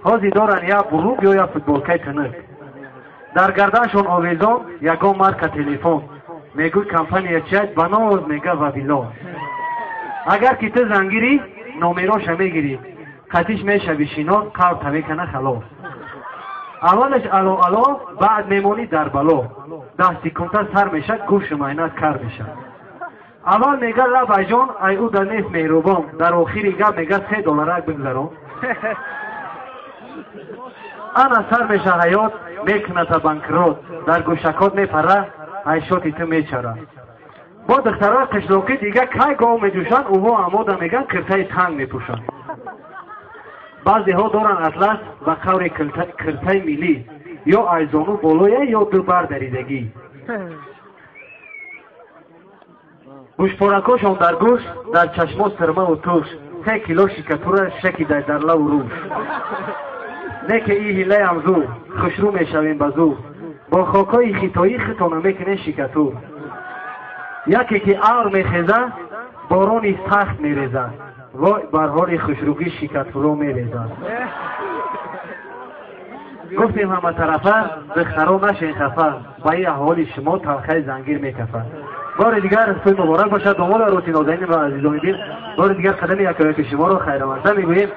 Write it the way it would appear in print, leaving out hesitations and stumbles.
حاضی دارن یا بروب یا فوتبالکای تنک در گردنشون آویزان یگان مارک تلفن میگوی کمپانی چیت بناز میگه و بیلا اگر که تو زنگیری نومیراش میگیری خطیش میشه بشیناد قرد میکنه خلاص اولش الو الو بعد میمونی در بلو 10 سکونده سر میشه گوش ماینت کار میشه اول میگه لبای جان ای او در نیست مهربان در آخری گپ میگه $3 بگذارم انا سر میشه حیات میکنه تا بانکروت در گوشکات میپره عیشاتی تو میچره با دخترهای قشلاقی دیگه که گاو میجوشن اوها اماده میگن کرتای تنگ میپوشن بعضی ها دارن اطلس و قور کرتای میلی یا ایزانو بالویه یا دوبر دریدگی گوشپارکاشان در گوش در چشما سرمه و توش 3 کیلو شکتوره شکی در لو و روش نه که ای هیله هم زو خوشرو میشویم بزو با خاکای خیتایی خیتانه میکنه شکتور یکی که آر میخیزه بارانی سخت میریزه وای بر حال خوشروگی شکتورو میریزه گفتیم همه طرفه بخرا نشین خفه با این احوال شما تلخی زنگیر میکفه بار دیگر سوی مبارک باشد داماد روتی نازنین و عزیزان دین بار دیگر قدم یک شما رو خیر مقدم میگوییم